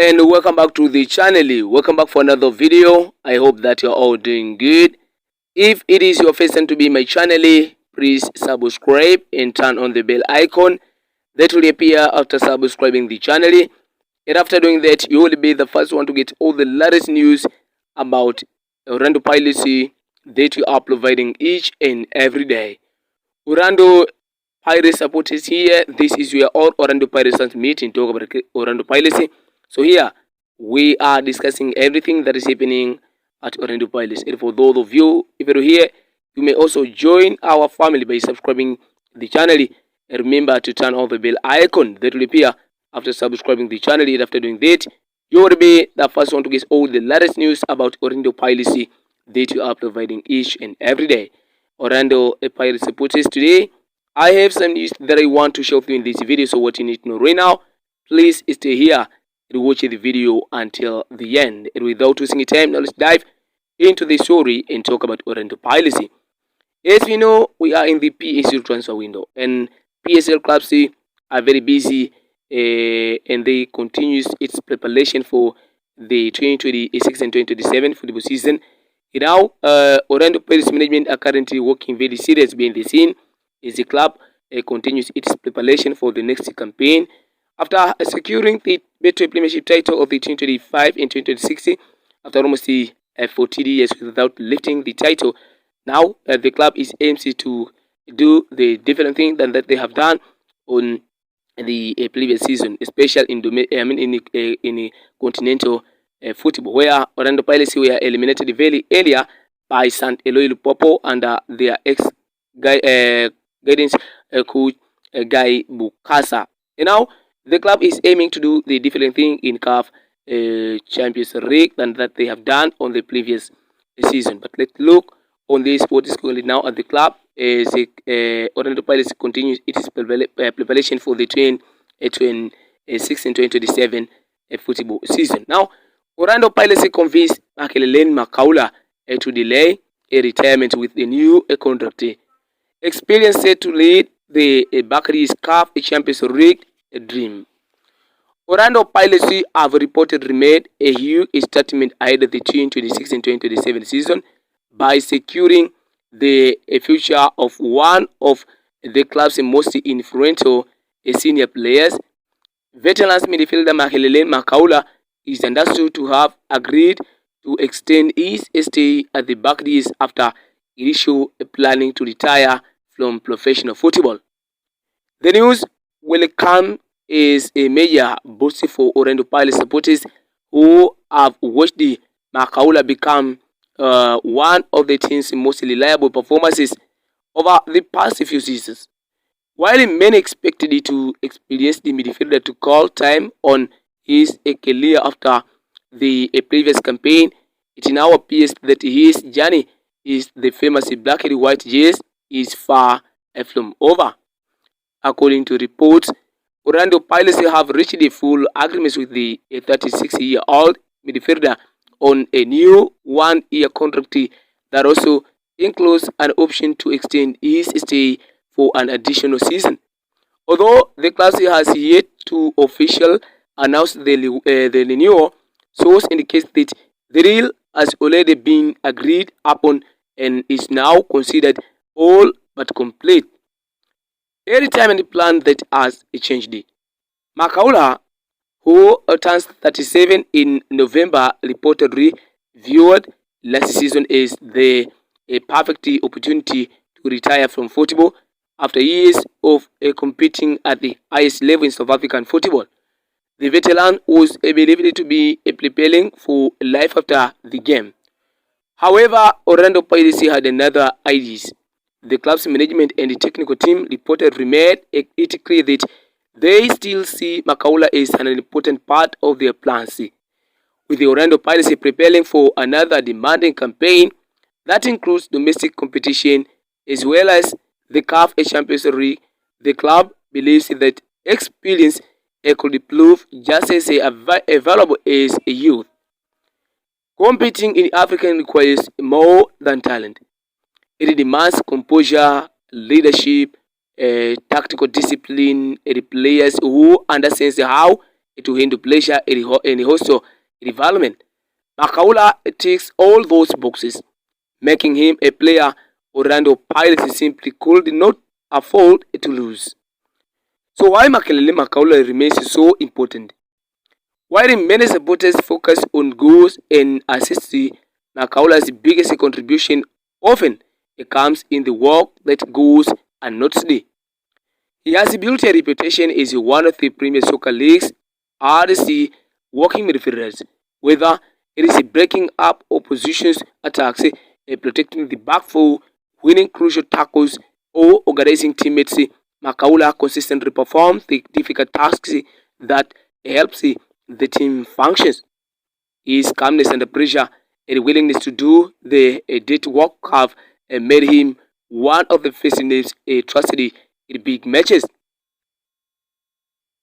and welcome back to the channel. Welcome back for another video. I hope that you're all doing good. If it is your first time to be my channel, please subscribe and turn on the bell icon that will appear after subscribing the channel. And after doing that, you will be the first one to get all the latest news about Orlando Pirates that we are providing each and every day. Orlando Pirates supporters here. This is where all Orlando Pirates fans meet and talk about Orlando Pirates. So here we are discussing everything that is happening at Orlando Pirates. And for those of you, if you're here, you may also join our family by subscribing the channel. And remember to turn on the bell icon that will appear after subscribing the channel. And after doing that, you will be the first one to get all the latest news about Orlando Pirates that you are providing each and every day. Orlando Pirates supporters, today I have some news that I want to show you in this video. So what you need to know right now, please stay here and watch the video until the end. And without wasting any time, now let's dive into the story and talk about Orlando Pirates. As we know, we are in the PSL transfer window, and PSL clubs are very busy and they continue its preparation for the 2026 and 2027 football season. Now, Orlando Pirates management are currently working very serious behind the scene as the club continues its preparation for the next campaign. After securing the Betway Premiership title of the 2025 and 2026, after almost 40 years without lifting the title, now the club is aims to do the different thing than that they have done on the previous season, especially in Continental football, where Orlando Pirates were eliminated very earlier by St. Eloy Lupopo under their guidance coach Guy Bukasa. And now the club is aiming to do the different thing in CAF Champions League than that they have done on the previous season. But let's look on this what is going now at the club as Orlando Pirates continues its preparation for the 2026 and 2027 football season. Now, Orlando Pirates convinced Makelele Makaula to delay a retirement with a new contract. Experience set to lead the Bakari's CAF Champions League dream. Orlando Pirates have reportedly made a huge statement ahead of the 2026 and 2027 season by securing the future of one of the club's most influential senior players. Veterans midfielder Makelele Makaula is understood to have agreed to extend his stay at the Bakari's after initial planning to retire from professional football. The news will come as a major boost for Orlando Pirates supporters who have watched the Makaula become one of the team's most reliable performances over the past few seasons. While many expected it to experience the midfielder to call time on his career after the previous campaign, it now appears that his journey is the famous black and white jersey is far from over. According to reports, Orlando Pirates have reached a full agreement with the 36-year-old midfielder on a new one-year contract that also includes an option to extend his stay for an additional season. Although the club has yet to officially announce the renewal, sources indicate that the deal has already been agreed upon and is now considered all but complete. A retirement plan that has changed. Makaula, who turns 37 in November, reportedly viewed last season as a perfect opportunity to retire from football after years of competing at the highest level in South African football. The veteran was believed to be preparing for life after the game. However, Orlando Pirates had another ideas. The club's management and the technical team reportedly made it clear that they still see Makaula as an important part of their plans, with the Orlando Pirates preparing for another demanding campaign that includes domestic competition as well as the CAF Champions League. The club believes that experience could prove just as valuable as a youth. Competing in Africa requires more than talent. It demands composure, leadership, tactical discipline, and players who understand how to handle pleasure in a hostile environment. Makaula ticks all those boxes, making him a player Orlando Pirates simply could not afford to lose. So why Makelele Makaula remains so important? While many supporters focus on goals and assists, Makaula's biggest contribution often comes in the work that goes unnoticed. He has built a reputation as one of the Premier Soccer League's hardest working midfielders, whether it is breaking up opposition's attacks, protecting the back four, winning crucial tackles, or organizing teammates. Makaula consistently performs the difficult tasks that helps the team functions. His calmness under pressure and willingness to do the dirty work have made him one of the first names trusted in big matches.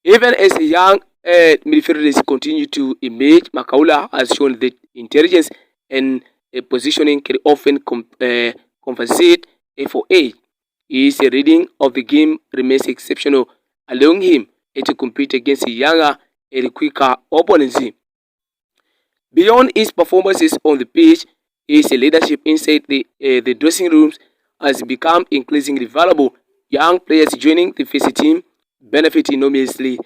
Even as a young midfielders continue to emerge, Makaula has shown that intelligence and positioning can often compensate for age. His reading of the game remains exceptional, allowing him to compete against younger and quicker opponents. Beyond his performances on the pitch, his leadership inside the dressing rooms has become increasingly valuable. Young players joining the first team benefit enormously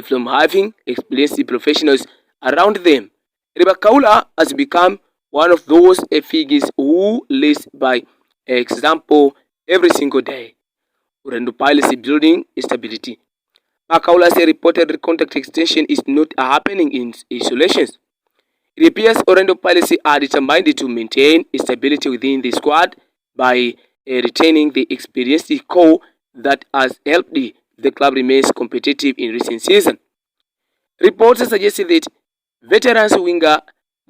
from having experienced professionals around them. Kaula has become one of those figures who leads by example every single day. Orlando Pirates building stability. Makaula's reported contract extension is not happening in isolation. It appears Orlando Pirates are determined to maintain stability within the squad by retaining the experienced core that has helped the club remains competitive in recent seasons. Reports suggest that veterans winger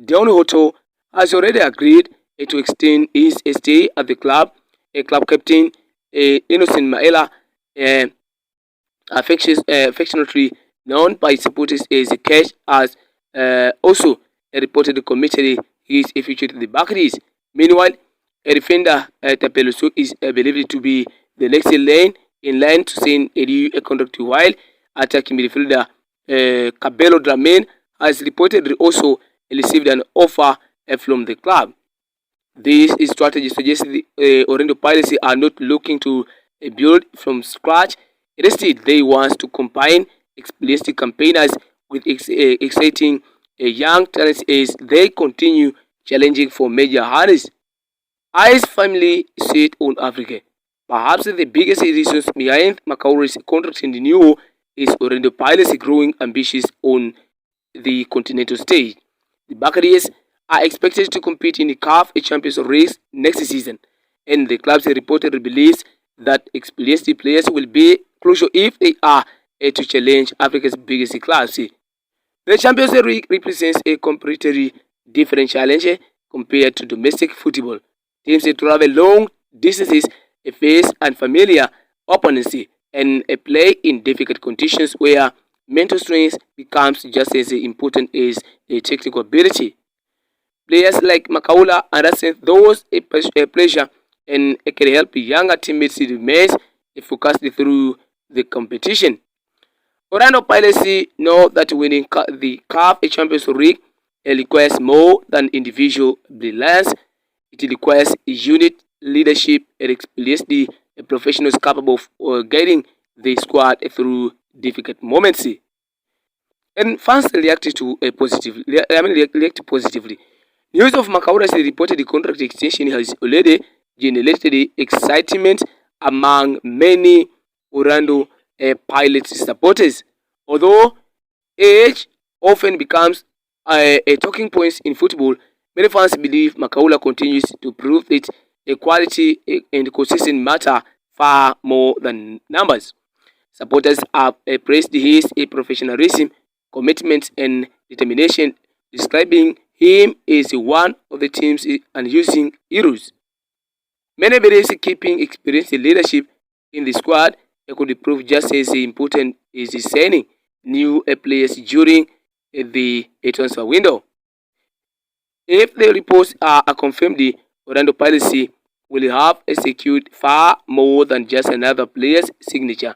Don Hoto has already agreed to extend his stay at the club. A club captain, Innocent Maela, uh, affectionately known by supporters as Cash, has also reported committed his future to the Barclays. Meanwhile, a defender Tapeloso is believed to be the next in line to sign a new contract, while attacking midfielder Cabello Dramen has reportedly also received an offer from the club. This strategy suggests the Orlando Pirates are not looking to build from scratch. Instead, they want to combine experienced campaigners with exciting young talents as they continue challenging for major honors. Ice family set on Africa. Perhaps the biggest reasons behind Macaulay's contract renewal is Orlando Pirates' growing ambitions on the continental stage. The Buccaneers are expected to compete in the CAF Champions race next season, and the club's reported believes that experienced players will be crucial if they are to challenge Africa's biggest clubs. The Champions League represents a completely different challenge compared to domestic football. Teams travel long distances, face unfamiliar opponents, and play in difficult conditions where mental strength becomes just as important as technical ability. Players like Makaula understand those a pleasure and it can help younger teammates remain focused through the competition. Orlando Pirates know that winning the CAF Champions League requires more than individual brilliance. It requires unit, leadership, and experienced professionals capable of guiding the squad through difficult moments. And fans reacted to a positively. React positively. News of Macaulay reported the contract extension has already generated excitement among many Orlando Pirates supporters. Although age often becomes a talking point in football, many fans believe Macaulay continues to prove that equality and consistent matter far more than numbers. Supporters have praised his professionalism, commitment, and determination, describing him as one of the team's unsung heroes. Many believe keeping experienced leadership in the squad could prove just as important as signing new players during the transfer window. If the reports are confirmed, the Orlando Pirates will have secured far more than just another player's signature.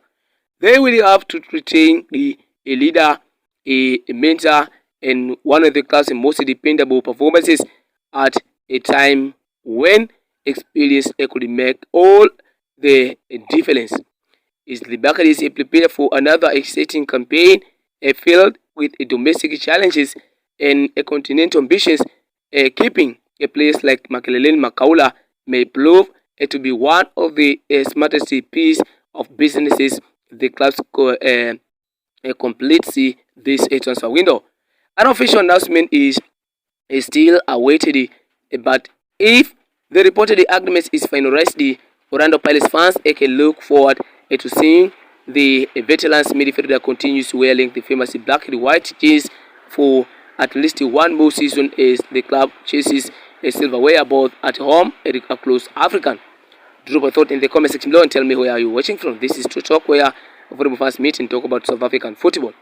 They will have to retain a leader, a mentor and one of the club's most dependable performances at a time when experience could make all the difference. Is the Buccaneers prepared for another exciting campaign, filled with domestic challenges and continental ambitions? Keeping a place like Makelele Makaula may prove to be one of the smartest piece of businesses the clubs completes this transfer window. An official announcement is still awaited, but if the reported agreement is finalized, the Orlando Pirates fans can look forward to seeing the veterans midfielder continues wearing the famous black and white jeans for at least one more season as the club chases a silverware both at home and across African. Drop a thought in the comment section below and tell me where are you watching from. This is True Talk, where football fans meet and talk about South African football.